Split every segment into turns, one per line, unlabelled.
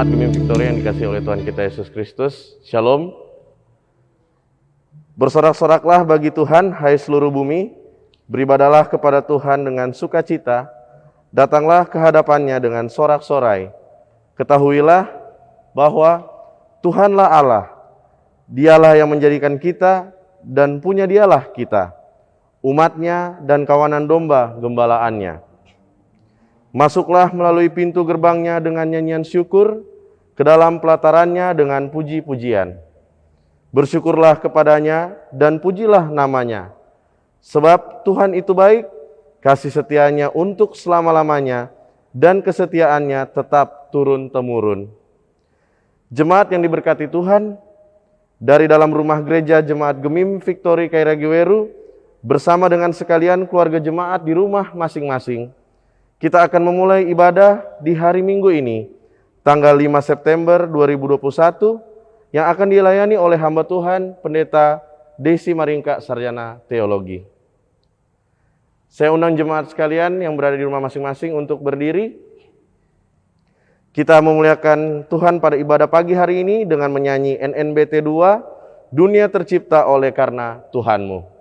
Jemaat Gemim Victoria yang dikasihi oleh Tuhan kita Yesus Kristus, Shalom. Bersorak-soraklah bagi Tuhan, hai seluruh bumi, beribadalah kepada Tuhan dengan sukacita, datanglah ke hadapannya dengan sorak-sorai. Ketahuilah bahwa Tuhanlah Allah, Dialah yang menjadikan kita dan punya Dialah kita, umatnya dan kawanan domba gembalaannya. Masuklah melalui pintu gerbangnya dengan nyanyian syukur, ke dalam pelatarannya dengan puji-pujian. Bersyukurlah kepadanya dan pujilah namanya. Sebab Tuhan itu baik, kasih setianya untuk selama-lamanya, dan kesetiaannya tetap turun-temurun. Jemaat yang diberkati Tuhan, dari dalam rumah gereja Jemaat Gemim Victory Kairagiweru, bersama dengan sekalian keluarga jemaat di rumah masing-masing, kita akan memulai ibadah di hari Minggu ini, tanggal 5 September 2021, yang akan dilayani oleh hamba Tuhan, Pendeta Desi Maringka, Sarjana Teologi. Saya undang jemaat sekalian yang berada di rumah masing-masing untuk berdiri. Kita memuliakan Tuhan pada ibadah pagi hari ini dengan menyanyi NNBT 2, Dunia Tercipta Oleh Karena Tuhanmu.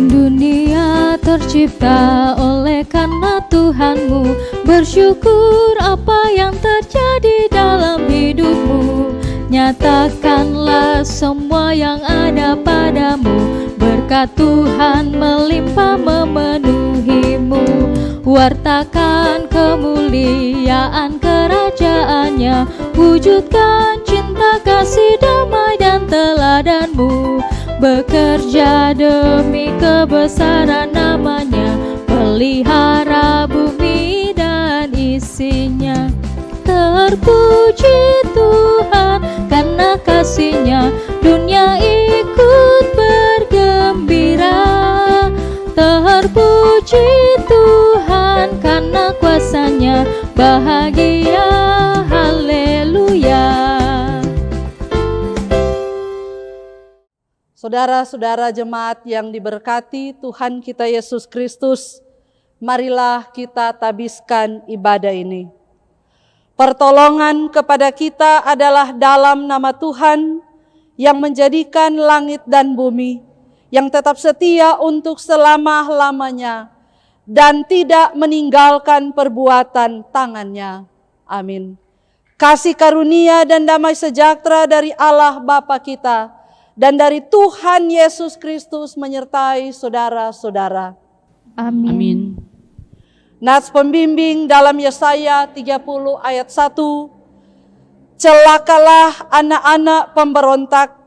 Dunia tercipta oleh karena Tuhanmu. Bersyukur apa yang terjadi dalam hidupmu. Nyatakanlah semua yang ada padamu. Berkat Tuhan melimpah memenuhimu. Wartakan kemuliaan kerajaannya. Wujudkan cinta, kasih, damai dan teladanmu. Bekerja demi kebesaran namanya, pelihara bumi dan isinya. Terpuji Tuhan karena kasih-Nya, dunia ikut bergembira. Terpuji Tuhan karena kuasa-Nya, bahagia, haleluya.
Saudara-saudara jemaat yang diberkati Tuhan kita Yesus Kristus, marilah kita tabiskan ibadah ini. Pertolongan kepada kita adalah dalam nama Tuhan yang menjadikan langit dan bumi, yang tetap setia untuk selama-lamanya dan tidak meninggalkan perbuatan tangannya. Amin. Kasih karunia dan damai sejahtera dari Allah Bapa kita dan dari Tuhan Yesus Kristus menyertai saudara-saudara.
Amin.
Amin. Nats pembimbing dalam Yesaya 30 ayat 1. Celakalah anak-anak pemberontak,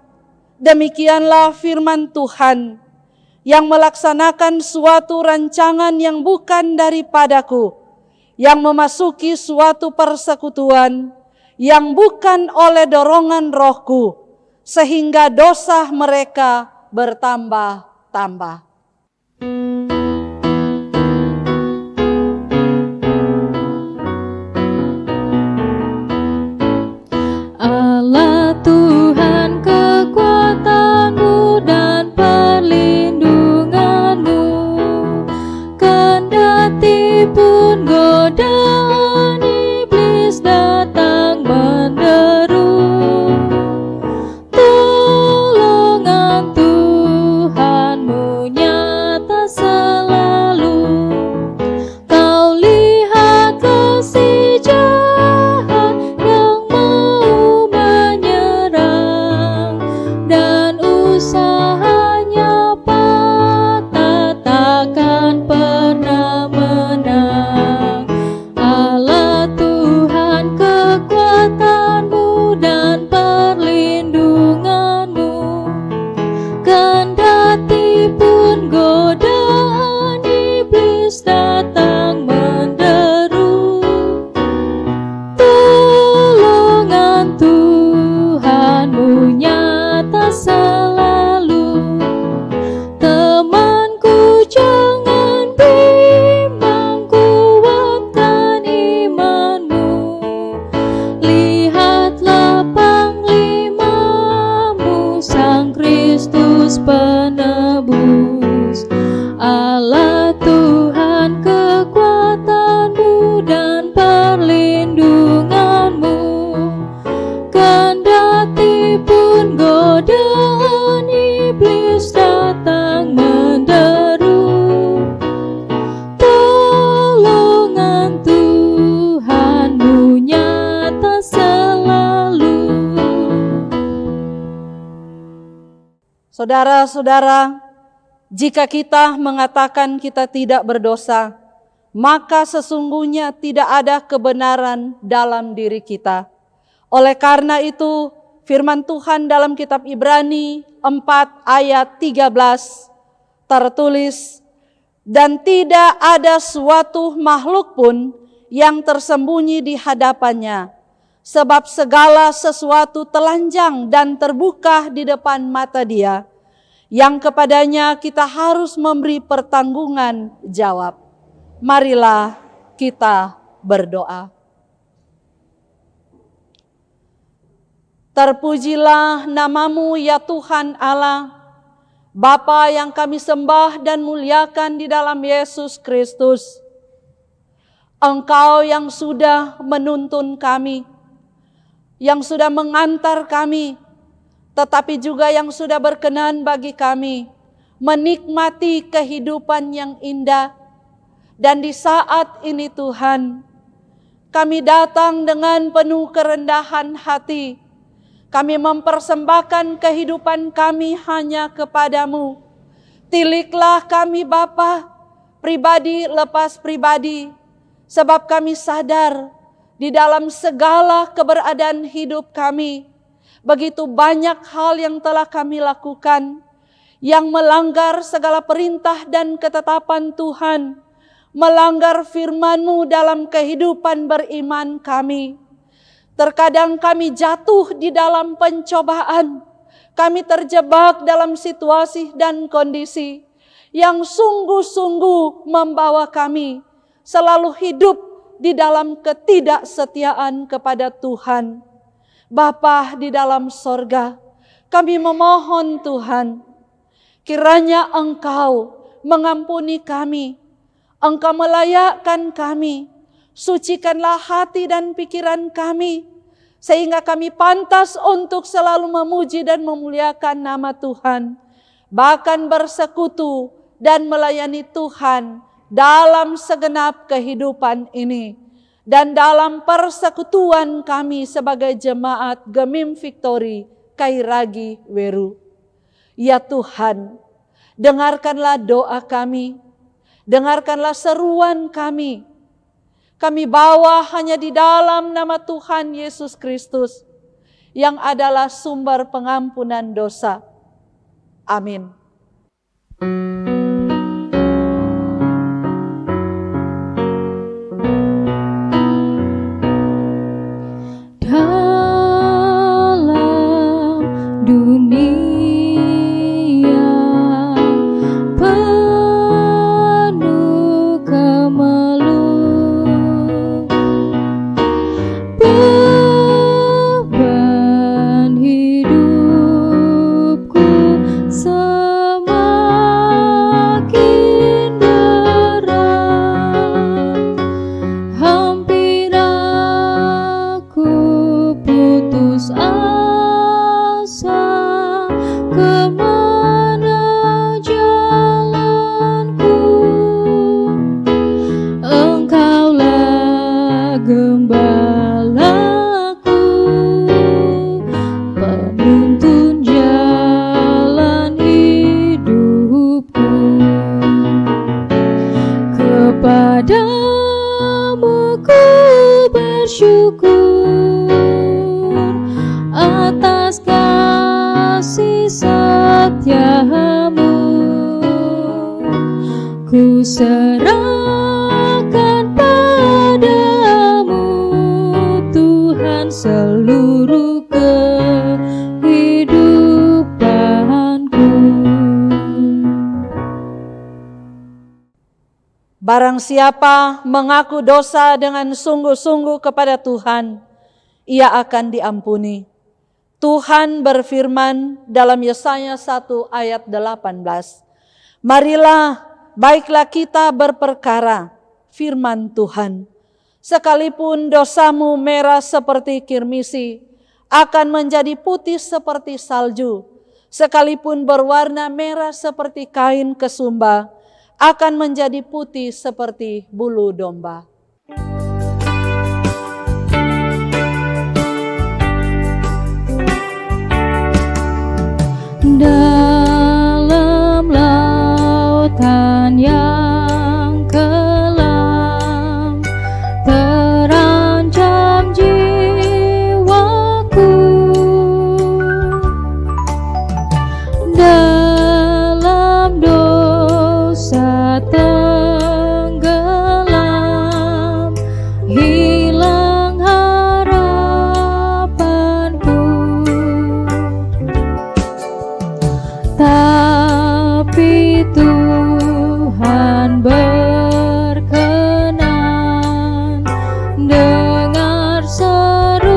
demikianlah firman Tuhan, yang melaksanakan suatu rancangan yang bukan daripadaku, yang memasuki suatu persekutuan yang bukan oleh dorongan rohku, sehingga dosa mereka bertambah-tambah.
Allah Tuhan kekuatanmu dan perlindunganmu, kendati pun godaan iblis datang menderu, tolongan Tuhanmu
Saudara-saudara, jika kita mengatakan kita tidak berdosa, maka sesungguhnya tidak ada kebenaran dalam diri kita. Oleh karena itu, firman Tuhan dalam kitab Ibrani 4 ayat 13 tertulis, dan tidak ada suatu makhluk pun yang tersembunyi di hadapannya, sebab segala sesuatu telanjang dan terbuka di depan mata Dia, yang kepadanya kita harus memberi pertanggungan jawab. Marilah kita berdoa. Terpujilah nama-Mu ya Tuhan Allah, Bapa yang kami sembah dan muliakan di dalam Yesus Kristus. Engkau yang sudah menuntun kami, yang sudah mengantar kami, tetapi juga yang sudah berkenan bagi kami menikmati kehidupan yang indah. Dan di saat ini Tuhan, kami datang dengan penuh kerendahan hati. Kami mempersembahkan kehidupan kami hanya kepadamu. Tiliklah kami Bapa, pribadi lepas pribadi, sebab kami sadar di dalam segala keberadaan hidup kami, begitu banyak hal yang telah kami lakukan, yang melanggar segala perintah dan ketetapan Tuhan, melanggar firman-Mu dalam kehidupan beriman kami. Terkadang kami jatuh di dalam pencobaan, kami terjebak dalam situasi dan kondisi yang sungguh-sungguh membawa kami selalu hidup di dalam ketidaksetiaan kepada Tuhan. Bapa di dalam sorga, kami memohon Tuhan, kiranya Engkau mengampuni kami, Engkau melayakkan kami, sucikanlah hati dan pikiran kami, sehingga kami pantas untuk selalu memuji dan memuliakan nama Tuhan, bahkan bersekutu dan melayani Tuhan dalam segenap kehidupan ini, dan dalam persekutuan kami sebagai jemaat Gemim Victory Kairagi Weru. Ya Tuhan, dengarkanlah doa kami, dengarkanlah seruan kami. Kami bawa hanya di dalam nama Tuhan Yesus Kristus, yang adalah sumber pengampunan dosa. Amin.
Dalam dunia penuh kemelut, beban hidupku semakin berat. Hampir aku putus asa, kemana jalanku? Engkaulah gembalaku, penuntun jalan hidupku. Kepadamu ku bersyukur atas kasih setiamu. Ku serahkan padamu Tuhan seluruh kehidupanku.
Barang siapa mengaku dosa dengan sungguh-sungguh kepada Tuhan, ia akan diampuni. Tuhan berfirman dalam Yesaya 1 ayat 18, marilah, baiklah kita berperkara, firman Tuhan. Sekalipun dosamu merah seperti kirmisi, akan menjadi putih seperti salju. Sekalipun berwarna merah seperti kain kesumba, akan menjadi putih seperti bulu domba.
Dan dalam dosa tenggelam, hilang harapanku. Tapi Tuhan berkenan dengar seruanku,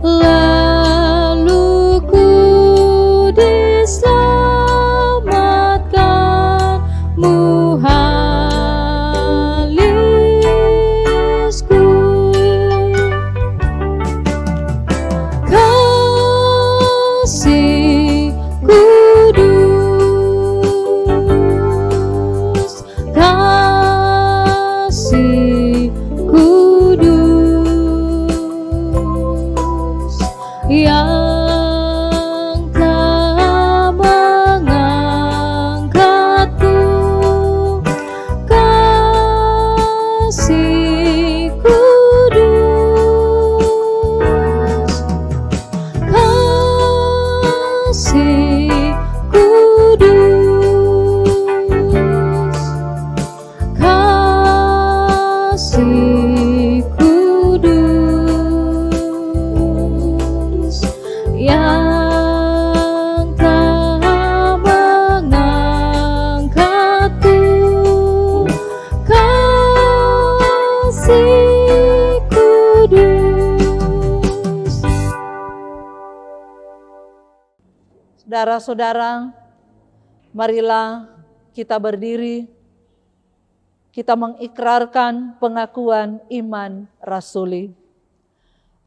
lalu ku diselamatkan, muhalisku. Kasih kudus, kasih kudus, yang telah mengangkatku. Kasih kudus, kasih kudus, kasih kudus, yang telah mengangkatku. Kasih kudus.
Saudara-saudara, marilah kita berdiri, kita mengikrarkan pengakuan iman rasuli.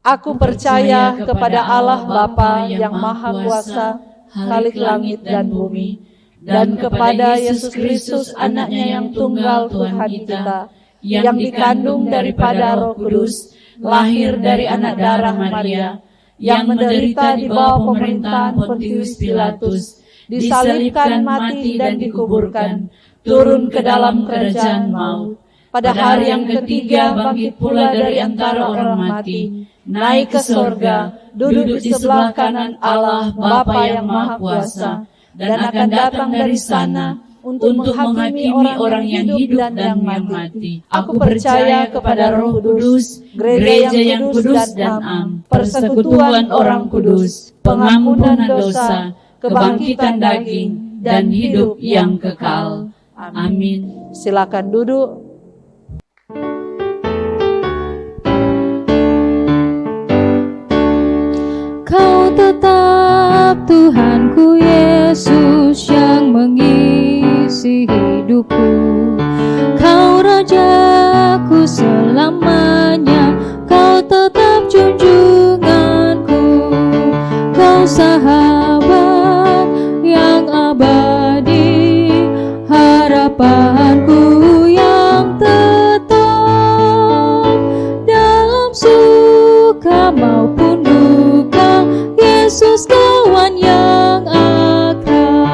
Aku percaya kepada Allah Bapa yang Maha Kuasa, Khalik langit dan bumi, dan kepada Yesus Kristus anaknya yang tunggal Tuhan kita, yang dikandung daripada Roh Kudus, lahir dari anak darah Maria, yang menderita di bawah pemerintahan Pontius Pilatus, disalibkan, mati dan dikuburkan, turun ke dalam kerajaan maut. Pada hari yang ketiga bangkit pula dari antara orang mati, naik ke sorga, duduk di sebelah kanan Allah Bapa yang Maha Kuasa, dan akan datang dari sana untuk menghakimi orang yang hidup dan yang mati. Aku percaya kepada Roh Kudus, gereja yang kudus dan am, persekutuan orang kudus, pengampunan dosa, kebangkitan daging, dan hidup yang kekal. Amin. Silakan duduk.
Kau tetap Tuhanku Yesus yang mengisi hidupku. Kau Rajaku selamanya, Kau tetap junjunganku. Kau sahabat yang abadi, harapanku yang tetap dalam suka maupun duka. Yesus kawan yang akrab.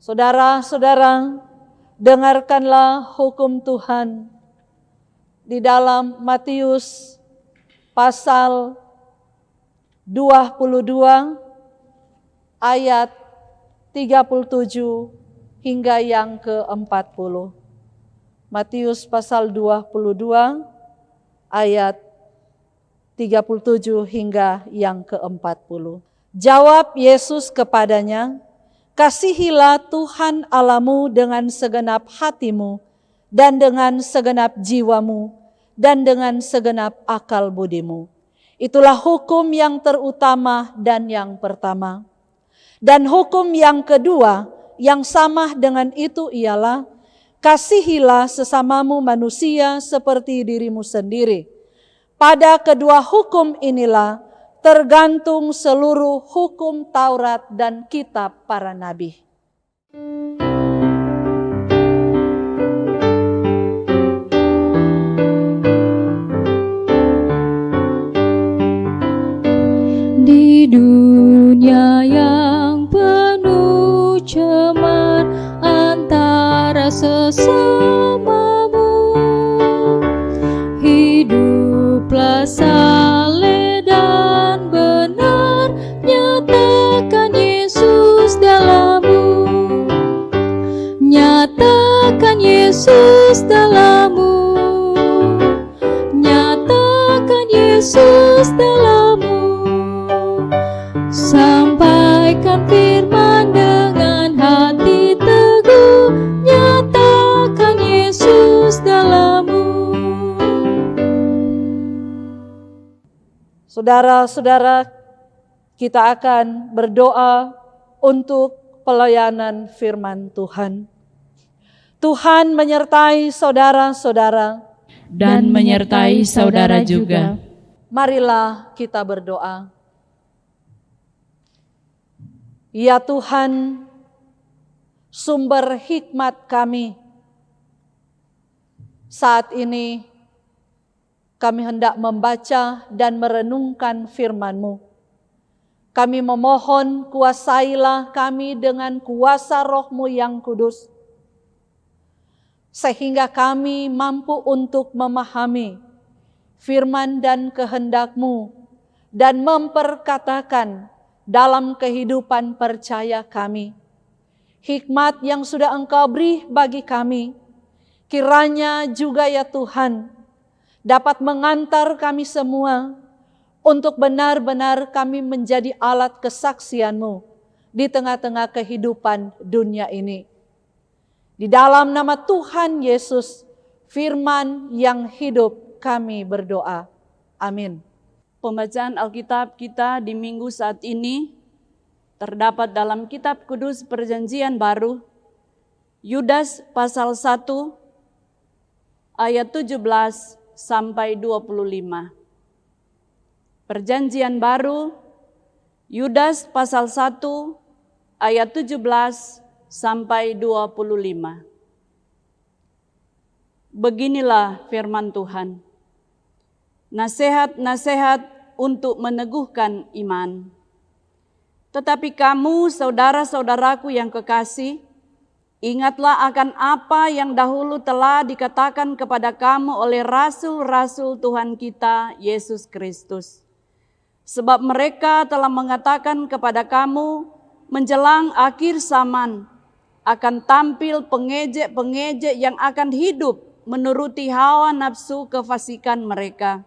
Saudara-saudara, dengarkanlah hukum Tuhan di dalam Matius pasal 22 ayat 37 hingga yang ke-40. Matius pasal 22 ayat 37 hingga yang ke-40. Jawab Yesus kepadanya, kasihilah Tuhan Allahmu dengan segenap hatimu, dan dengan segenap jiwamu, dan dengan segenap akal budimu. Itulah hukum yang terutama dan yang pertama. Dan hukum yang kedua, yang sama dengan itu ialah, kasihilah sesamamu manusia seperti dirimu sendiri. Pada kedua hukum inilah tergantung seluruh hukum Taurat dan kitab para nabi.
Di dunia yang penuh cemar antara sesamamu, hidup Yesus dalammu. Sampaikan firman dengan hati teguh, nyatakan Yesus dalammu.
Saudara-saudara, kita akan berdoa untuk pelayanan firman Tuhan. Tuhan menyertai saudara-saudara
Dan menyertai saudara juga.
Marilah kita berdoa. Ya Tuhan, sumber hikmat kami, saat ini kami hendak membaca dan merenungkan firman-Mu. Kami memohon, kuasailah kami dengan kuasa Roh-Mu yang kudus, sehingga kami mampu untuk memahami firman dan kehendak-Mu dan memperkatakan dalam kehidupan percaya kami. Hikmat yang sudah Engkau beri bagi kami, kiranya juga ya Tuhan, dapat mengantar kami semua untuk benar-benar kami menjadi alat kesaksian-Mu di tengah-tengah kehidupan dunia ini. Di dalam nama Tuhan Yesus, firman yang hidup, kami berdoa. Amin.
Pembacaan Alkitab kita di minggu saat ini terdapat dalam Kitab Kudus Perjanjian Baru, Yudas pasal 1 ayat 17 sampai 25. Perjanjian Baru, Yudas pasal 1 ayat 17 sampai 25. Beginilah firman Tuhan. Nasihat-nasihat untuk meneguhkan iman. Tetapi kamu, saudara-saudaraku yang kekasih, ingatlah akan apa yang dahulu telah dikatakan kepada kamu oleh rasul-rasul Tuhan kita, Yesus Kristus. Sebab mereka telah mengatakan kepada kamu, menjelang akhir zaman, akan tampil pengejek-pengejek yang akan hidup menuruti hawa nafsu kefasikan mereka.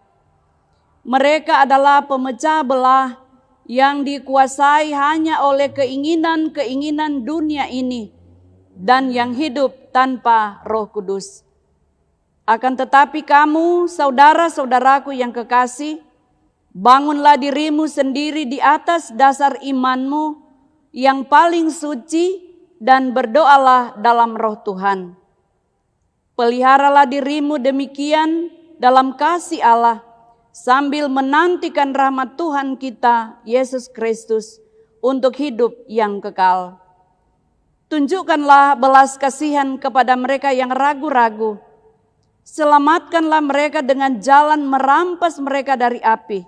Mereka adalah pemecah belah yang dikuasai hanya oleh keinginan-keinginan dunia ini dan yang hidup tanpa Roh Kudus. Akan tetapi kamu, saudara-saudaraku yang kekasih, bangunlah dirimu sendiri di atas dasar imanmu yang paling suci dan berdoalah dalam Roh Tuhan. Peliharalah dirimu demikian dalam kasih Allah, sambil menantikan rahmat Tuhan kita, Yesus Kristus, untuk hidup yang kekal. Tunjukkanlah belas kasihan kepada mereka yang ragu-ragu. Selamatkanlah mereka dengan jalan merampas mereka dari api.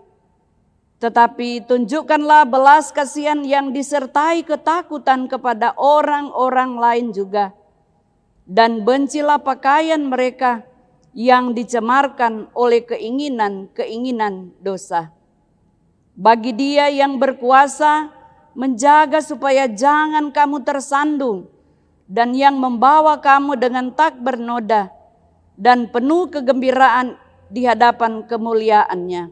Tetapi tunjukkanlah belas kasihan yang disertai ketakutan kepada orang-orang lain juga. Dan bencilah pakaian mereka yang dicemarkan oleh keinginan-keinginan dosa. Bagi Dia yang berkuasa menjaga supaya jangan kamu tersandung, dan yang membawa kamu dengan tak bernoda dan penuh kegembiraan di hadapan kemuliaan-Nya.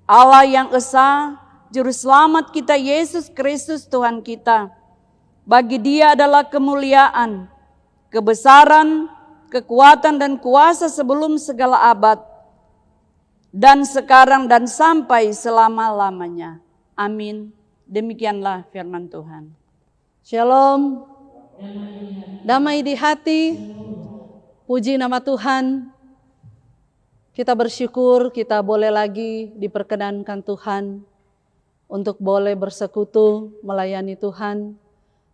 Allah yang Esa, Juru Selamat kita Yesus Kristus Tuhan kita, bagi Dia adalah kemuliaan, kebesaran, kekuatan dan kuasa sebelum segala abad, dan sekarang dan sampai selama-lamanya. Amin. Demikianlah firman Tuhan.
Shalom. Damai di hati. Puji nama Tuhan. Kita bersyukur kita boleh lagi diperkenankan Tuhan untuk boleh bersekutu melayani Tuhan,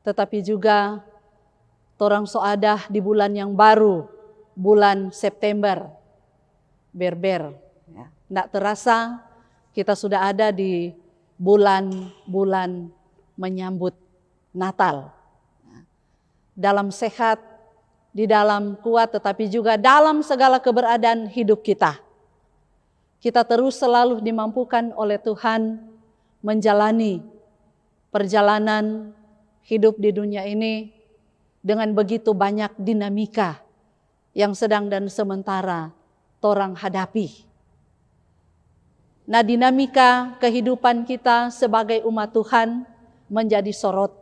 tetapi juga torang soadah di bulan yang baru, bulan September, berber. Tidak terasa kita sudah ada di bulan-bulan menyambut Natal. Dalam sehat, di dalam kuat, tetapi juga dalam segala keberadaan hidup kita. Kita terus selalu dimampukan oleh Tuhan menjalani perjalanan hidup di dunia ini dengan begitu banyak dinamika yang sedang dan sementara torang hadapi. Nah, dinamika kehidupan kita sebagai umat Tuhan menjadi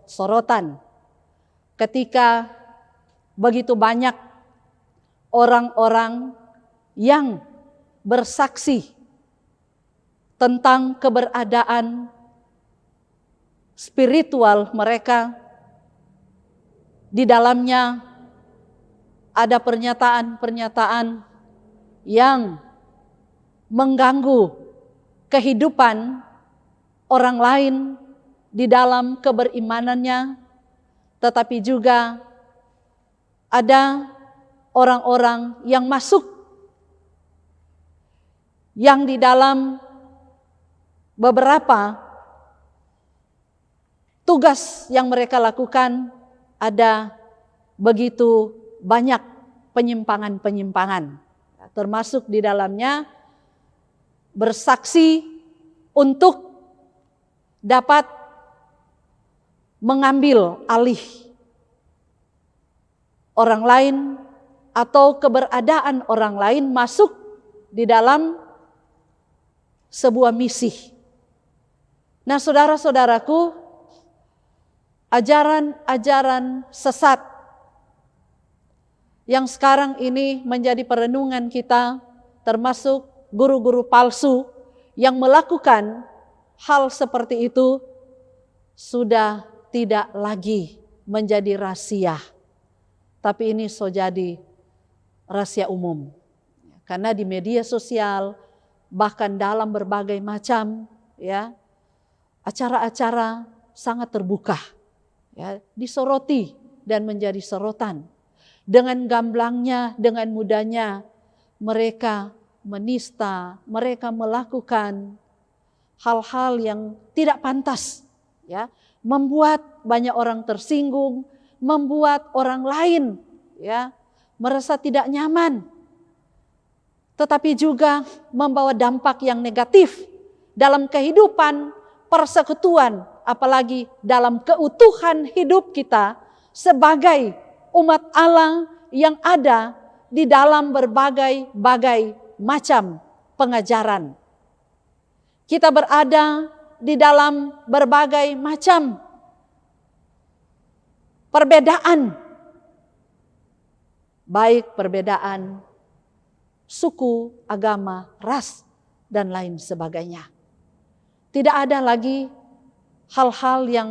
sorotan. Ketika begitu banyak orang-orang yang bersaksi tentang keberadaan spiritual mereka, di dalamnya ada pernyataan-pernyataan yang mengganggu kehidupan orang lain di dalam keberimanannya, tetapi juga ada orang-orang yang masuk yang di dalam beberapa tugas yang mereka lakukan ada begitu banyak penyimpangan-penyimpangan, termasuk di dalamnya bersaksi untuk dapat mengambil alih orang lain atau keberadaan orang lain masuk di dalam sebuah misi. Nah, saudara-saudaraku, ajaran-ajaran sesat yang sekarang ini menjadi perenungan kita, termasuk guru-guru palsu yang melakukan hal seperti itu, sudah tidak lagi menjadi rahasia, tapi ini sudah jadi rahasia umum. Karena di media sosial, bahkan dalam berbagai macam ya acara-acara sangat terbuka, ya, disoroti dan menjadi sorotan. Dengan gamblangnya, dengan mudahnya mereka menista, mereka melakukan hal-hal yang tidak pantas, ya, membuat banyak orang tersinggung, membuat orang lain ya merasa tidak nyaman, tetapi juga membawa dampak yang negatif dalam kehidupan persekutuan, apalagi dalam keutuhan hidup kita sebagai umat Allah yang ada di dalam berbagai macam pengajaran. Kita berada di dalam berbagai macam perbedaan, baik perbedaan suku, agama, ras, dan lain sebagainya. Tidak ada lagi hal-hal yang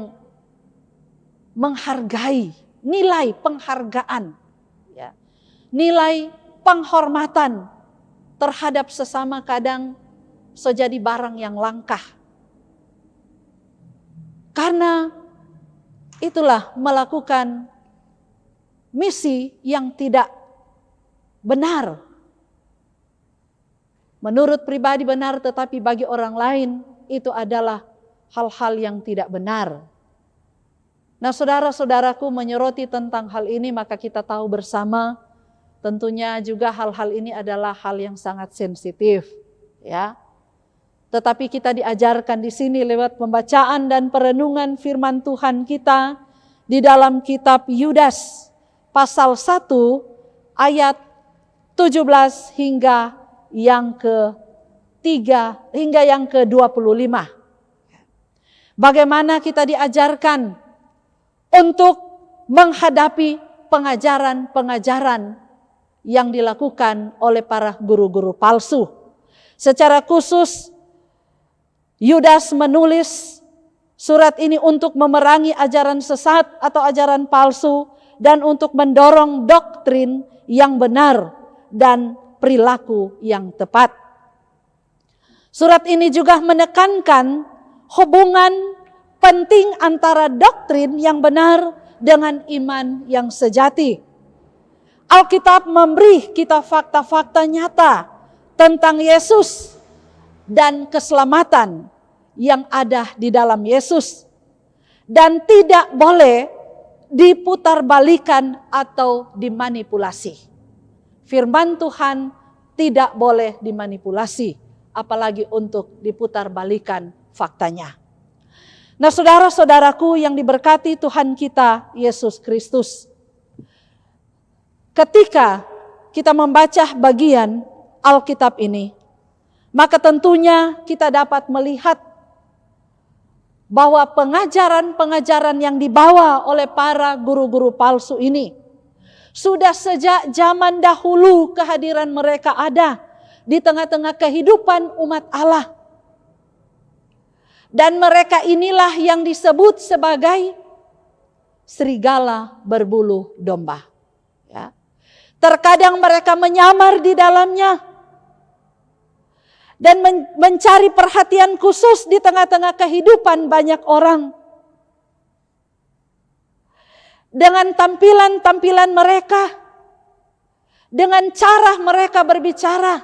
menghargai, nilai penghargaan, ya, nilai penghormatan terhadap sesama kadang sejadi barang yang langka. Karena itulah melakukan misi yang tidak benar. Menurut pribadi benar, tetapi bagi orang lain itu adalah hal-hal yang tidak benar. Nah, saudara-saudaraku, menyoroti tentang hal ini, maka kita tahu bersama tentunya juga hal-hal ini adalah hal yang sangat sensitif, ya. Tetapi kita diajarkan di sini lewat pembacaan dan perenungan firman Tuhan kita di dalam kitab Yudas pasal 1 ayat 17 hingga yang ke-3 hingga yang ke-25. Bagaimana kita diajarkan untuk menghadapi pengajaran-pengajaran yang dilakukan oleh para guru-guru palsu. Secara khusus Yudas menulis surat ini untuk memerangi ajaran sesat atau ajaran palsu dan untuk mendorong doktrin yang benar dan perilaku yang tepat. Surat ini juga menekankan hubungan penting antara doktrin yang benar dengan iman yang sejati. Alkitab memberi kita fakta-fakta nyata tentang Yesus dan keselamatan yang ada di dalam Yesus, dan tidak boleh diputarbalikan atau dimanipulasi. Firman Tuhan tidak boleh dimanipulasi, apalagi untuk diputarbalikan faktanya. Nah, saudara-saudaraku yang diberkati Tuhan kita Yesus Kristus, ketika kita membaca bagian Alkitab ini, maka tentunya kita dapat melihat bahwa pengajaran-pengajaran yang dibawa oleh para guru-guru palsu ini sudah sejak zaman dahulu kehadiran mereka ada di tengah-tengah kehidupan umat Allah. Dan mereka inilah yang disebut sebagai serigala berbulu domba. Ya. Terkadang mereka menyamar di dalamnya dan mencari perhatian khusus di tengah-tengah kehidupan banyak orang. Dengan tampilan-tampilan mereka, dengan cara mereka berbicara,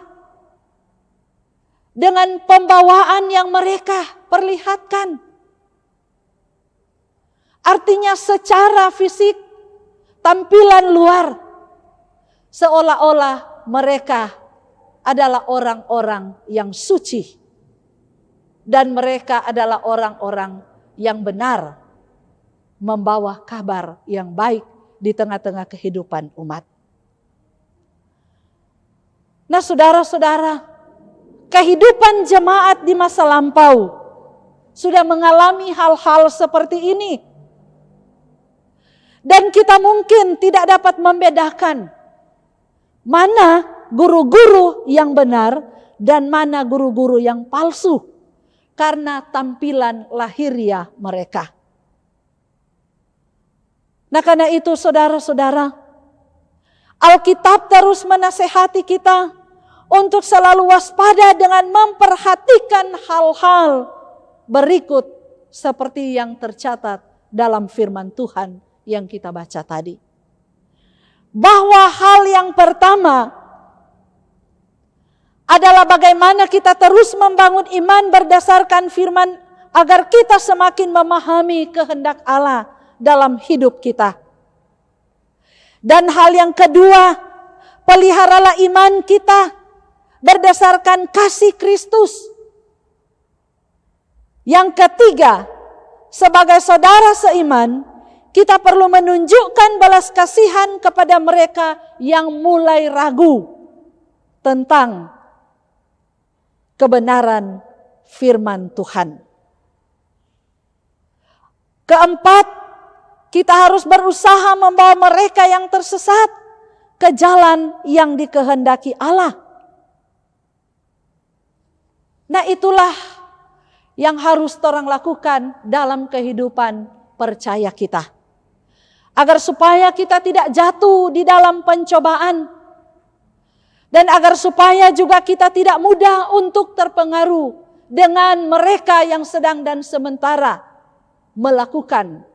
dengan pembawaan yang mereka perlihatkan. Artinya secara fisik, tampilan luar, seolah-olah mereka adalah orang-orang yang suci. Dan mereka adalah orang-orang yang benar, membawa kabar yang baik di tengah-tengah kehidupan umat. Nah saudara-saudara, kehidupan jemaat di masa lampau sudah mengalami hal-hal seperti ini. Dan kita mungkin tidak dapat membedakan mana guru-guru yang benar dan mana guru-guru yang palsu karena tampilan lahiriah mereka. Nah karena itu saudara-saudara, Alkitab terus menasehati kita untuk selalu waspada dengan memperhatikan hal-hal berikut seperti yang tercatat dalam firman Tuhan yang kita baca tadi. Bahwa hal yang pertama adalah bagaimana kita terus membangun iman berdasarkan firman agar kita semakin memahami kehendak Allah dalam hidup kita. Dan hal yang kedua, peliharalah iman kita berdasarkan kasih Kristus. Yang ketiga, sebagai saudara seiman, kita perlu menunjukkan belas kasihan kepada mereka yang mulai ragu tentang kebenaran firman Tuhan. Keempat, kita harus berusaha membawa mereka yang tersesat ke jalan yang dikehendaki Allah. Nah itulah yang harus orang lakukan dalam kehidupan percaya kita. Agar supaya kita tidak jatuh di dalam pencobaan. Dan agar supaya juga kita tidak mudah untuk terpengaruh dengan mereka yang sedang dan sementara melakukan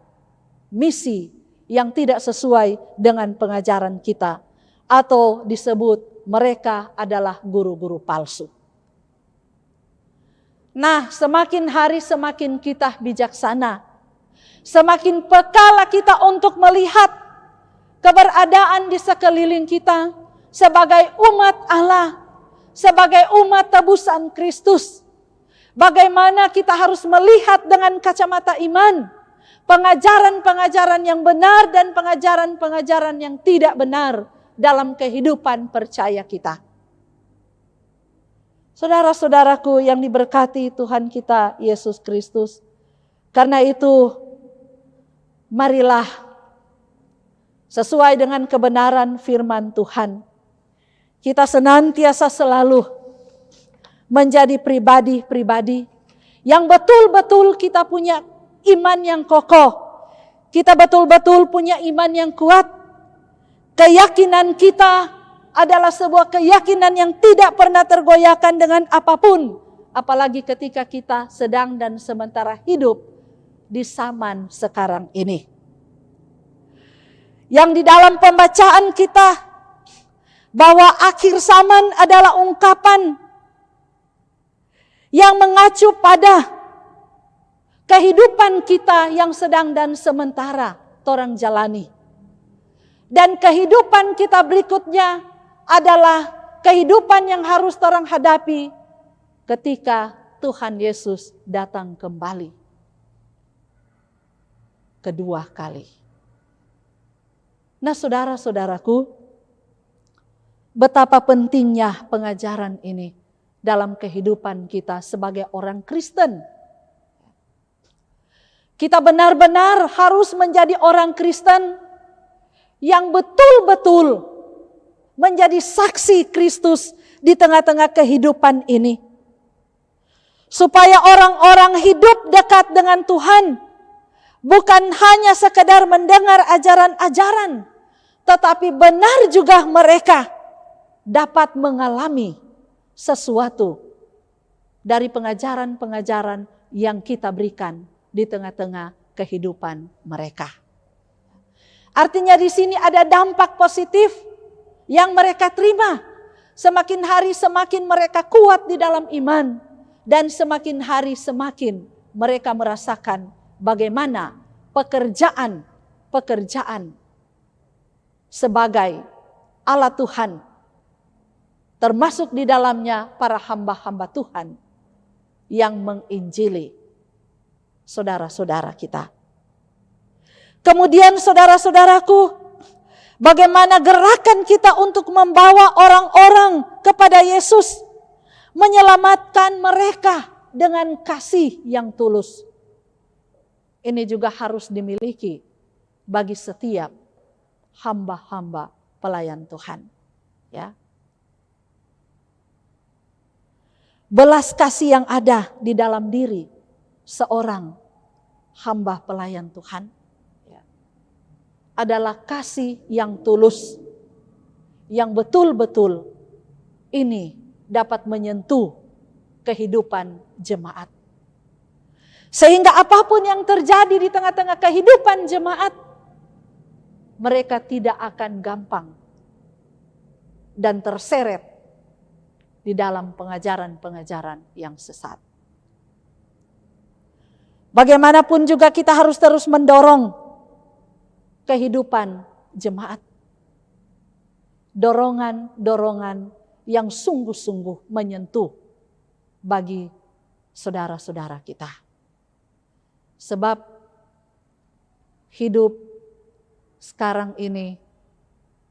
misi yang tidak sesuai dengan pengajaran kita. Atau disebut mereka adalah guru-guru palsu. Nah, semakin hari semakin kita bijaksana. Semakin pekalah kita untuk melihat keberadaan di sekeliling kita sebagai umat Allah, sebagai umat tebusan Kristus. Bagaimana kita harus melihat dengan kacamata iman pengajaran-pengajaran yang benar dan pengajaran-pengajaran yang tidak benar dalam kehidupan percaya kita. Saudara-saudaraku yang diberkati Tuhan kita Yesus Kristus. Karena itu marilah sesuai dengan kebenaran firman Tuhan, kita senantiasa selalu menjadi pribadi-pribadi yang betul-betul kita punya iman yang kokoh. Kita betul-betul punya iman yang kuat. Keyakinan kita adalah sebuah keyakinan yang tidak pernah tergoyahkan dengan apapun. Apalagi ketika kita sedang dan sementara hidup di zaman sekarang ini. Yang di dalam pembacaan kita, bahwa akhir zaman adalah ungkapan yang mengacu pada kehidupan kita yang sedang dan sementara orang jalani. Dan kehidupan kita berikutnya adalah kehidupan yang harus orang hadapi ketika Tuhan Yesus datang kembali kedua kali. Nah saudara-saudaraku, betapa pentingnya pengajaran ini dalam kehidupan kita sebagai orang Kristen. Kita benar-benar harus menjadi orang Kristen yang betul-betul menjadi saksi Kristus di tengah-tengah kehidupan ini. Supaya orang-orang hidup dekat dengan Tuhan, bukan hanya sekedar mendengar ajaran-ajaran, tetapi benar juga mereka dapat mengalami sesuatu dari pengajaran-pengajaran yang kita berikan di tengah-tengah kehidupan mereka. Artinya di sini ada dampak positif yang mereka terima. Semakin hari semakin mereka kuat di dalam iman, dan semakin hari semakin mereka merasakan bagaimana pekerjaan sebagai alat Tuhan, termasuk di dalamnya para hamba-hamba Tuhan yang menginjili saudara-saudara kita. Kemudian saudara-saudaraku, bagaimana gerakan kita untuk membawa orang-orang kepada Yesus, menyelamatkan mereka dengan kasih yang tulus. Ini juga harus dimiliki bagi setiap hamba-hamba pelayan Tuhan. Ya. Belas kasih yang ada di dalam diri seorang hamba pelayan Tuhan adalah kasih yang tulus, yang betul-betul ini dapat menyentuh kehidupan jemaat. Sehingga apapun yang terjadi di tengah-tengah kehidupan jemaat, mereka tidak akan gampang dan terseret di dalam pengajaran-pengajaran yang sesat. Bagaimanapun juga kita harus terus mendorong kehidupan jemaat. Dorongan-dorongan yang sungguh-sungguh menyentuh bagi saudara-saudara kita. Sebab hidup sekarang ini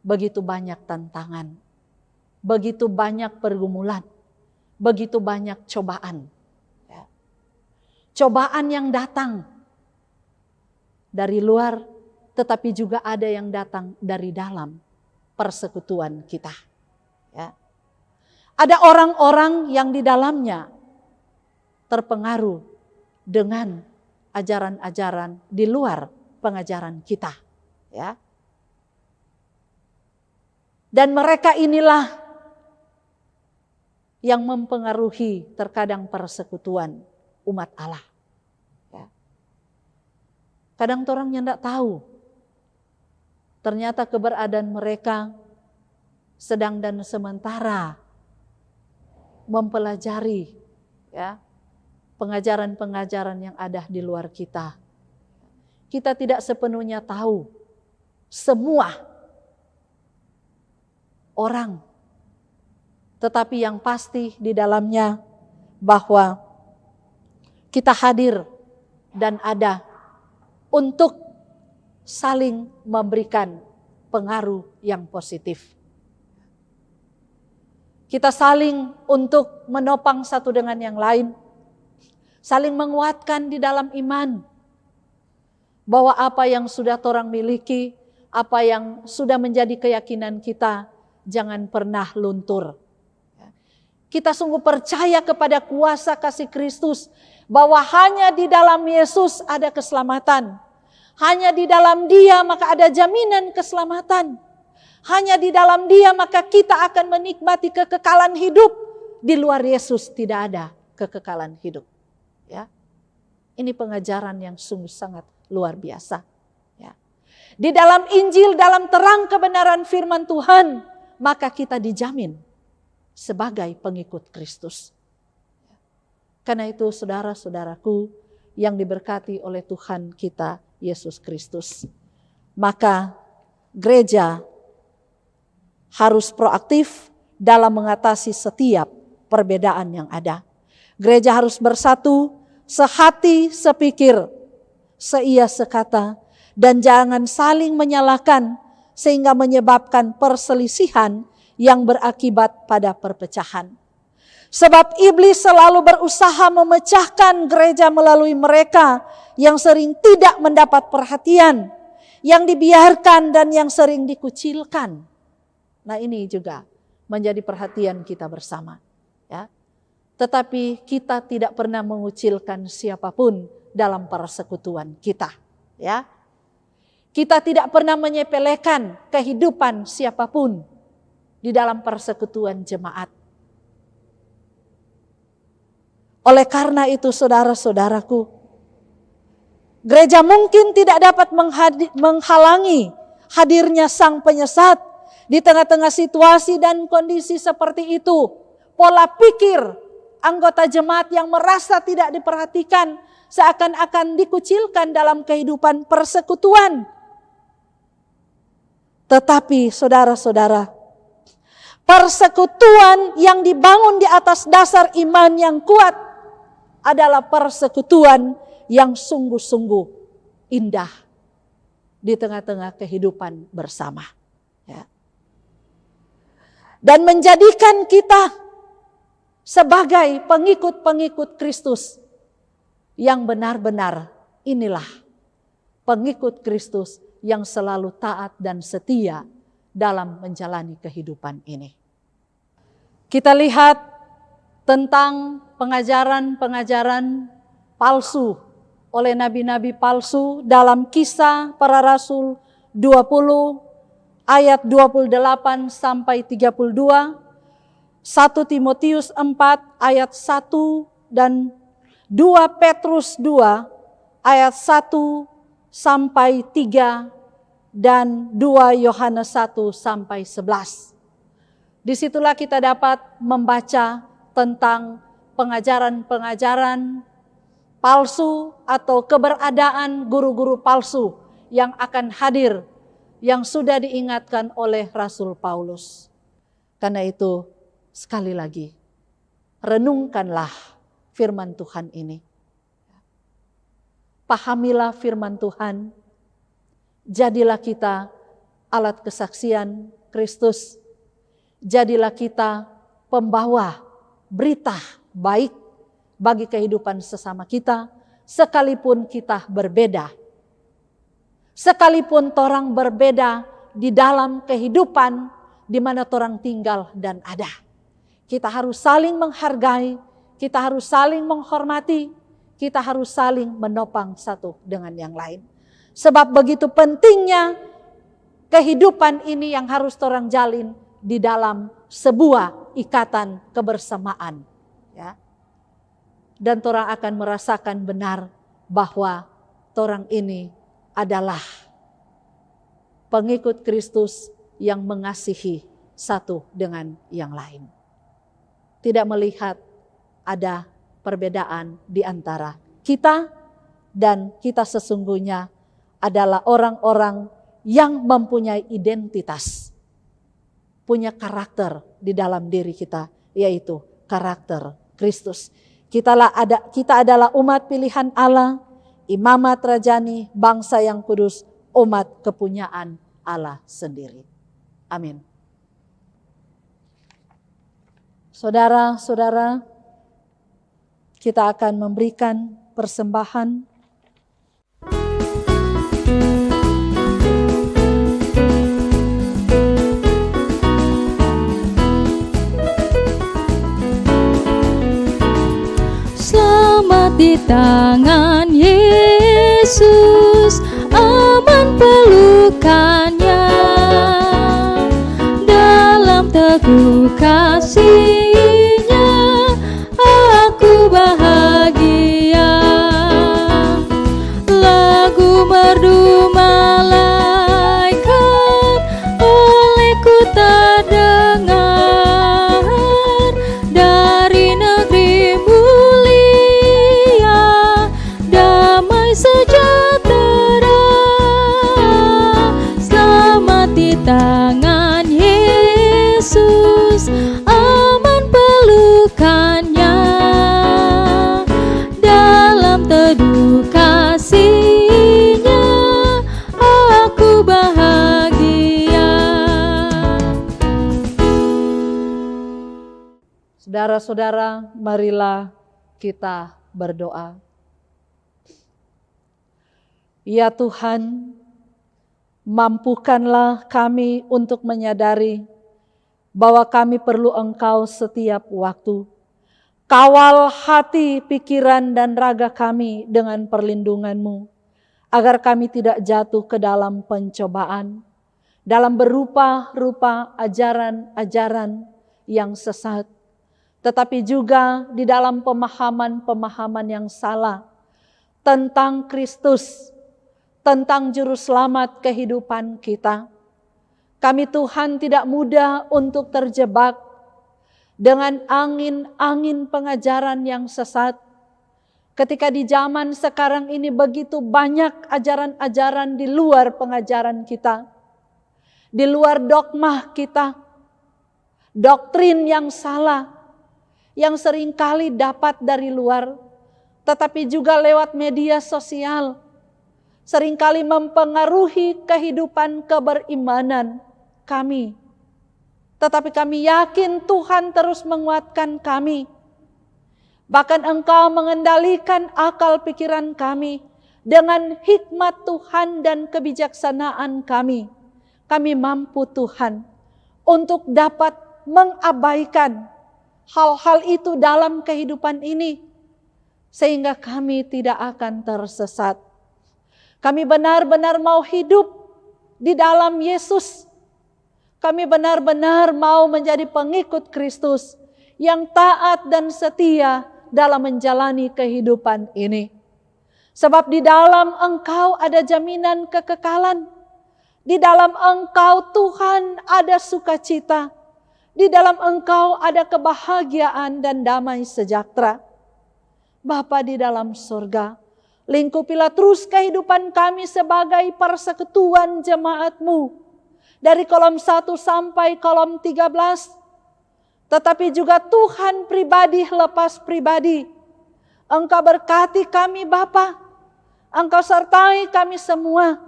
begitu banyak tantangan, begitu banyak pergumulan, begitu banyak cobaan. Cobaan yang datang dari luar, tetapi juga ada yang datang dari dalam persekutuan kita. Ya. Ada orang-orang yang di dalamnya terpengaruh dengan ajaran-ajaran di luar pengajaran kita. Ya. Dan mereka inilah yang mempengaruhi terkadang persekutuan umat Allah. Ya. Kadang orang yang tidak tahu, ternyata keberadaan mereka sedang dan sementara mempelajari ya pengajaran-pengajaran yang ada di luar kita. Kita tidak sepenuhnya tahu semua orang, tetapi yang pasti di dalamnya bahwa kita hadir dan ada untuk saling memberikan pengaruh yang positif. Kita saling untuk menopang satu dengan yang lain, saling menguatkan di dalam iman, bahwa apa yang sudah orang miliki, apa yang sudah menjadi keyakinan kita, jangan pernah luntur. Kita sungguh percaya kepada kuasa kasih Kristus, bahwa hanya di dalam Yesus ada keselamatan. Hanya di dalam Dia maka ada jaminan keselamatan. Hanya di dalam Dia maka kita akan menikmati kekekalan hidup. Di luar Yesus tidak ada kekekalan hidup. Ya. Ini pengajaran yang sungguh sangat luar biasa. Ya. Di dalam Injil, dalam terang kebenaran firman Tuhan, maka kita dijamin sebagai pengikut Kristus. Karena itu saudara-saudaraku yang diberkati oleh Tuhan kita Yesus Kristus, maka gereja harus proaktif dalam mengatasi setiap perbedaan yang ada. Gereja harus bersatu, sehati, sepikir, seia sekata, dan jangan saling menyalahkan sehingga menyebabkan perselisihan yang berakibat pada perpecahan. Sebab iblis selalu berusaha memecahkan gereja melalui mereka yang sering tidak mendapat perhatian, yang dibiarkan dan yang sering dikucilkan. Nah, ini juga menjadi perhatian kita bersama, ya. Tetapi kita tidak pernah mengucilkan siapapun dalam persekutuan kita, ya. Kita tidak pernah menyepelekan kehidupan siapapun di dalam persekutuan jemaat. Oleh karena itu, saudara-saudaraku, gereja mungkin tidak dapat menghalangi hadirnya sang penyesat di tengah-tengah situasi dan kondisi seperti itu. Pola pikir anggota jemaat yang merasa tidak diperhatikan seakan-akan dikucilkan dalam kehidupan persekutuan. Tetapi saudara-saudara, persekutuan yang dibangun di atas dasar iman yang kuat adalah persekutuan yang sungguh-sungguh indah di tengah-tengah kehidupan bersama, ya. Dan menjadikan kita sebagai pengikut-pengikut Kristus yang benar-benar inilah pengikut Kristus yang selalu taat dan setia dalam menjalani kehidupan ini. Kita lihat tentang pengajaran-pengajaran palsu oleh nabi-nabi palsu dalam Kisah Para Rasul 20 ayat 28 sampai 32, 1 Timotius 4 ayat 1 dan 2 Petrus 2 ayat 1 sampai 3 dan 2 Yohanes 1 sampai 11. Disitulah kita dapat membaca tentang pengajaran-pengajaran palsu atau keberadaan guru-guru palsu yang akan hadir, yang sudah diingatkan oleh Rasul Paulus. Karena itu, sekali lagi, renungkanlah firman Tuhan ini. Pahamilah firman Tuhan, jadilah kita alat kesaksian Kristus, jadilah kita pembawa berita baik bagi kehidupan sesama kita, sekalipun kita berbeda. Sekalipun torang berbeda di dalam kehidupan di mana torang tinggal dan ada. Kita harus saling menghargai, kita harus saling menghormati, kita harus saling menopang satu dengan yang lain. Sebab begitu pentingnya kehidupan ini yang harus torang jalin di dalam sebuah ikatan kebersamaan, ya. Dan torang akan merasakan benar bahwa torang ini adalah pengikut Kristus yang mengasihi satu dengan yang lain. Tidak melihat ada perbedaan di antara kita, dan kita sesungguhnya adalah orang-orang yang mempunyai identitas, punya karakter di dalam diri kita, yaitu karakter Kristus. Kita adalah umat pilihan Allah, imamat rajani, bangsa yang kudus, umat kepunyaan Allah sendiri. Amin. Saudara-saudara, kita akan memberikan persembahan.
Selamat di tangan Yesus, aman pelukannya, dalam teguh kasih-Nya aku bahagia. Lagu merdu malaikat olehku terdengar, dari negeri mulia damai sejahtera
Saudara-saudara, marilah kita berdoa. Ya Tuhan, mampukanlah kami untuk menyadari bahwa kami perlu Engkau setiap waktu. Kawal hati, pikiran, dan raga kami dengan perlindungan-Mu, agar kami tidak jatuh ke dalam pencobaan, dalam berupa-rupa ajaran-ajaran yang sesat, tetapi juga di dalam pemahaman-pemahaman yang salah tentang Kristus, tentang juru selamat kehidupan kita. Kami Tuhan tidak mudah untuk terjebak dengan angin-angin pengajaran yang sesat. Ketika di zaman sekarang ini begitu banyak ajaran-ajaran di luar pengajaran kita, di luar dogma kita, doktrin yang salah, yang seringkali dapat dari luar, tetapi juga lewat media sosial, seringkali mempengaruhi kehidupan keberimanan kami. Tetapi kami yakin Tuhan terus menguatkan kami. Bahkan Engkau mengendalikan akal pikiran kami dengan hikmat Tuhan dan kebijaksanaan kami. Kami mampu Tuhan untuk dapat mengabaikan hal-hal itu dalam kehidupan ini, sehingga kami tidak akan tersesat. Kami benar-benar mau hidup di dalam Yesus. Kami benar-benar mau menjadi pengikut Kristus yang taat dan setia dalam menjalani kehidupan ini. Sebab di dalam Engkau ada jaminan kekekalan. Di dalam Engkau Tuhan ada sukacita. Di dalam Engkau ada kebahagiaan dan damai sejahtera. Bapa di dalam surga, lingkupilah terus kehidupan kami sebagai persekutuan jemaat-Mu. Dari kolom 1 sampai kolom 13. Tetapi juga Tuhan pribadi lepas pribadi. Engkau berkati kami Bapa. Engkau sertai kami semua.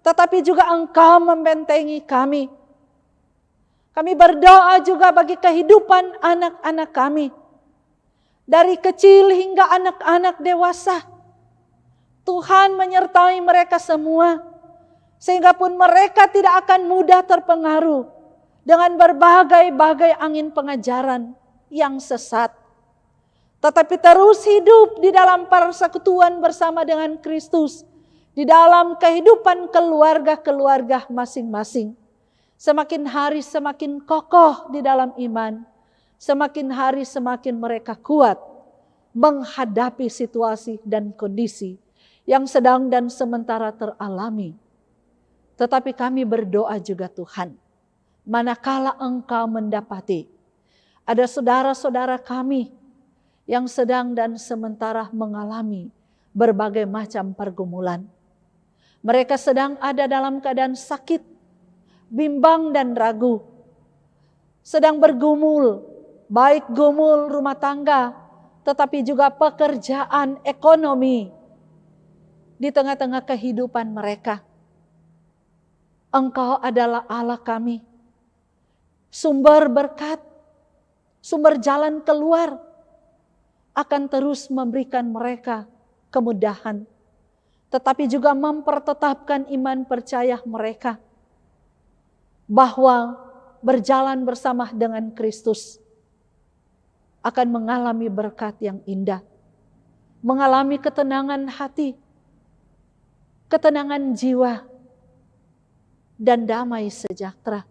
Tetapi juga Engkau membentengi kami. Kami berdoa juga bagi kehidupan anak-anak kami. Dari kecil hingga anak-anak dewasa. Tuhan menyertai mereka semua. Sehingga pun mereka tidak akan mudah terpengaruh dengan berbagai-bagai angin pengajaran yang sesat. Tetapi terus hidup di dalam persekutuan bersama dengan Kristus. Di dalam kehidupan keluarga-keluarga masing-masing. Semakin hari semakin kokoh di dalam iman. Semakin hari semakin mereka kuat menghadapi situasi dan kondisi yang sedang dan sementara teralami. Tetapi kami berdoa juga Tuhan, manakala Engkau mendapati ada saudara-saudara kami yang sedang dan sementara mengalami berbagai macam pergumulan. Mereka sedang ada dalam keadaan sakit, bimbang dan ragu. Sedang bergumul, baik gumul rumah tangga, tetapi juga pekerjaan, ekonomi di tengah-tengah kehidupan mereka. Engkau adalah Allah kami, sumber berkat, sumber jalan keluar, akan terus memberikan mereka kemudahan, tetapi juga mempertetapkan iman percaya mereka, bahwa berjalan bersama dengan Kristus akan mengalami berkat yang indah, mengalami ketenangan hati, ketenangan jiwa, dan damai sejahtera,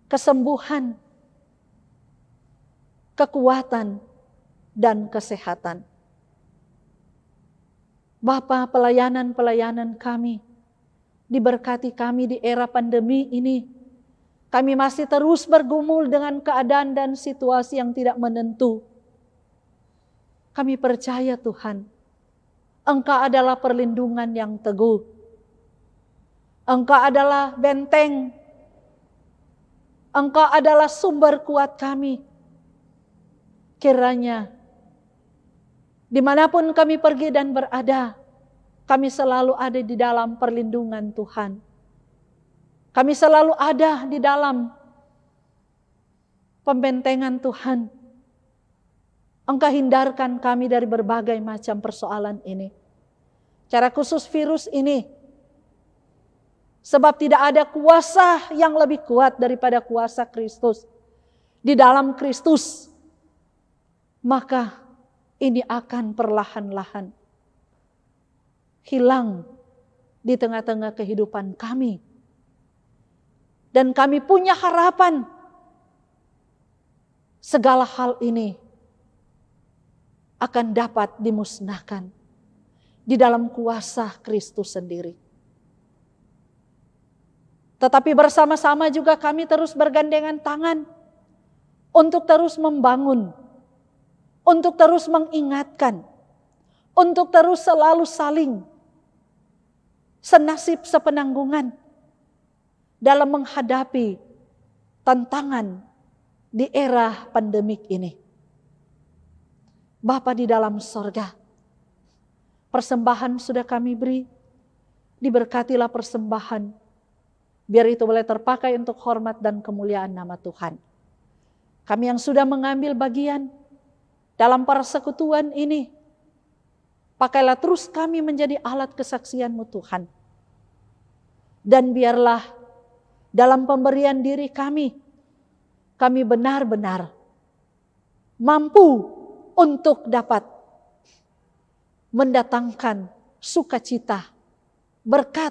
kesembuhan, kekuatan, dan kesehatan. Bapa, pelayanan-pelayanan kami, diberkati kami di era pandemi ini. Kami masih terus bergumul dengan keadaan dan situasi yang tidak menentu. Kami percaya Tuhan, Engkau adalah perlindungan yang teguh. Engkau adalah benteng. Engkau adalah sumber kuat kami. Kiranya dimanapun kami pergi dan berada, kami selalu ada di dalam perlindungan Tuhan. Kami selalu ada di dalam pembentengan Tuhan. Engkau hindarkan kami dari berbagai macam persoalan ini. Secara khusus virus ini. Sebab tidak ada kuasa yang lebih kuat daripada kuasa Kristus. Di dalam Kristus. Maka ini akan perlahan-lahan hilang di tengah-tengah kehidupan kami. Dan kami punya harapan segala hal ini akan dapat dimusnahkan di dalam kuasa Kristus sendiri. Tetapi bersama-sama juga kami terus bergandengan tangan untuk terus membangun, untuk terus mengingatkan, untuk terus selalu saling senasib sepenanggungan dalam menghadapi tantangan di era pandemik ini. Bapa di dalam sorga, persembahan sudah kami beri, diberkatilah persembahan, biar itu boleh terpakai untuk hormat dan kemuliaan nama Tuhan. Kami yang sudah mengambil bagian dalam persekutuan ini, pakailah terus kami menjadi alat kesaksian-Mu Tuhan. Dan biarlah dalam pemberian diri kami benar-benar mampu untuk dapat mendatangkan sukacita, berkat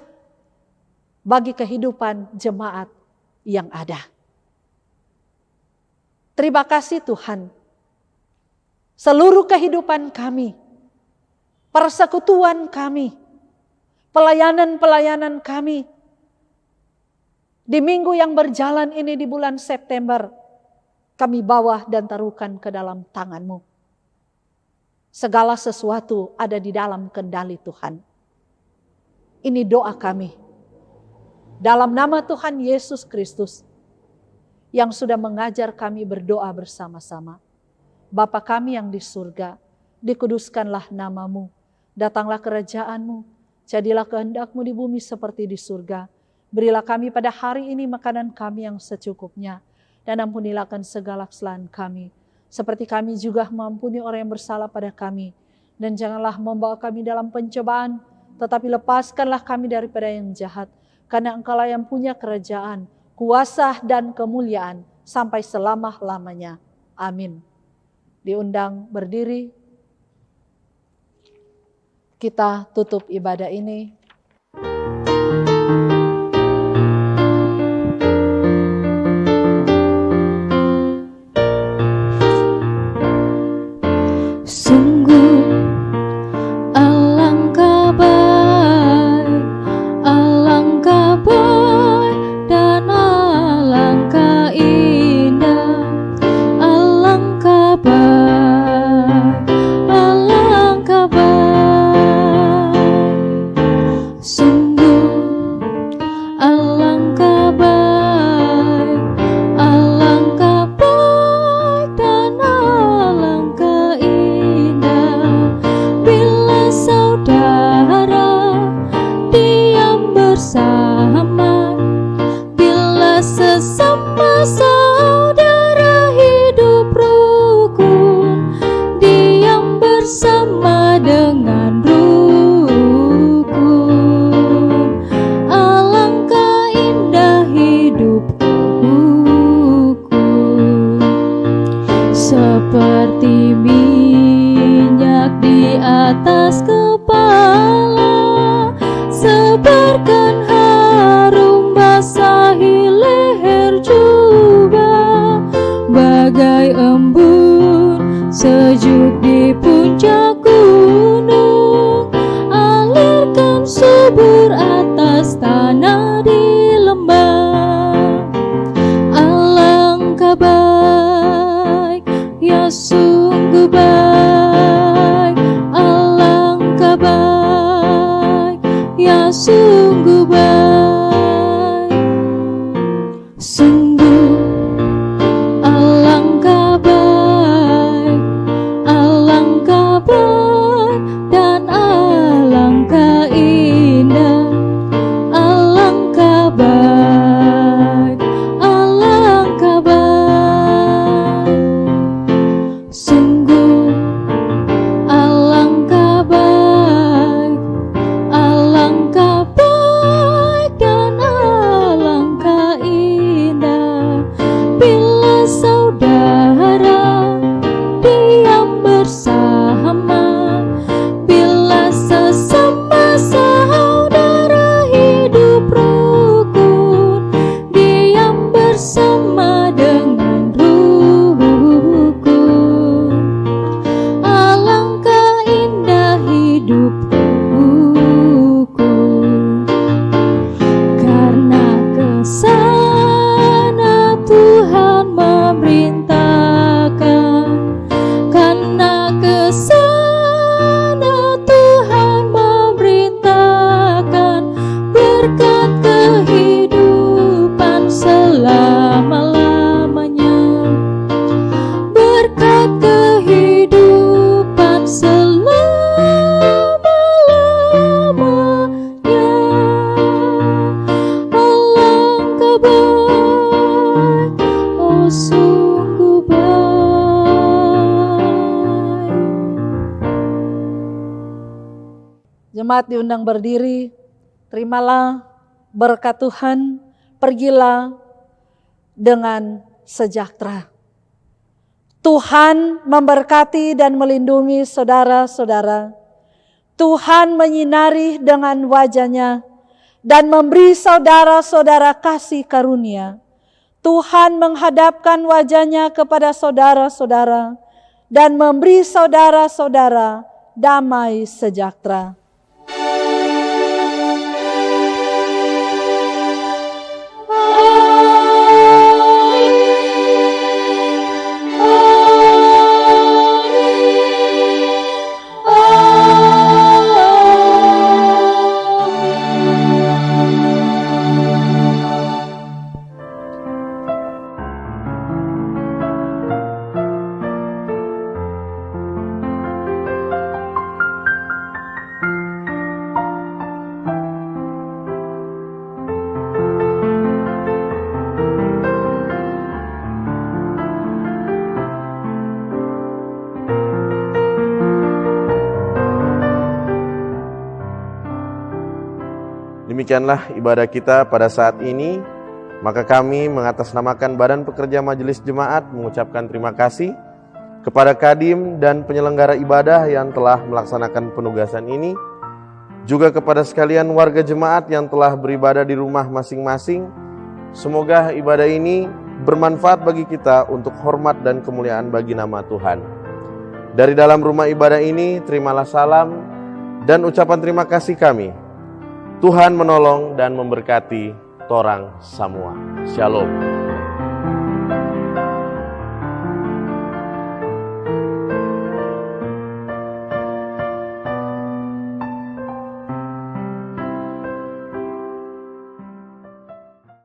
bagi kehidupan jemaat yang ada. Terima kasih Tuhan. Seluruh kehidupan kami, persekutuan kami, pelayanan-pelayanan kami, di minggu yang berjalan ini di bulan September, kami bawa dan taruhkan ke dalam tangan-Mu. Segala sesuatu ada di dalam kendali Tuhan. Ini doa kami. Dalam nama Tuhan Yesus Kristus, yang sudah mengajar kami berdoa bersama-sama. Bapa kami yang di surga, dikuduskanlah nama-Mu, datanglah kerajaan-Mu, jadilah kehendak-Mu di bumi seperti di surga. Berilah kami pada hari ini makanan kami yang secukupnya, dan ampunilah segala kesalahan kami, seperti kami juga mengampuni orang yang bersalah pada kami. Dan janganlah membawa kami dalam pencobaan, tetapi lepaskanlah kami daripada yang jahat, karena Engkaulah yang punya kerajaan, kuasa dan kemuliaan sampai selama-lamanya. Amin. Diundang berdiri, kita tutup ibadah ini.
Sungguh alangkah baik dan alangkah indah, alangkah baik, sungguh alangkah baik dan alangkah indah, bila saudara diam bersama, bila sesama saudara hidup rukun, diam bersama dengan rukun. Alangkah indah hidup rukun, seperti minyak di atas kepala, sebarkan harum basahi leher jubah, bagai embun sejuk di puncak gunung, alirkan subur atas tanah di lembah. Alangkah baik, ya sungguh baik, alangkah baik, ya sungguh baik, sungguh alangkah baik dan alangkah indah, alangkah baik, alangkah baik.
Jemaat diundang berdiri. Terimalah berkat Tuhan. Pergilah dengan sejahtera. Tuhan memberkati dan melindungi saudara-saudara. Tuhan menyinari dengan wajah-Nya dan memberi saudara-saudara kasih karunia. Tuhan menghadapkan wajah-Nya kepada saudara-saudara dan memberi saudara-saudara damai sejahtera.
Demikianlah ibadah kita pada saat ini. Maka kami mengatasnamakan Badan Pekerja Majelis Jemaat mengucapkan terima kasih kepada Kadim dan penyelenggara ibadah yang telah melaksanakan penugasan ini. Juga kepada sekalian warga jemaat yang telah beribadah di rumah masing-masing. Semoga ibadah ini bermanfaat bagi kita untuk hormat dan kemuliaan bagi nama Tuhan. Dari dalam rumah ibadah ini, terimalah salam dan ucapan terima kasih kami. Tuhan menolong dan memberkati torang semua. Shalom.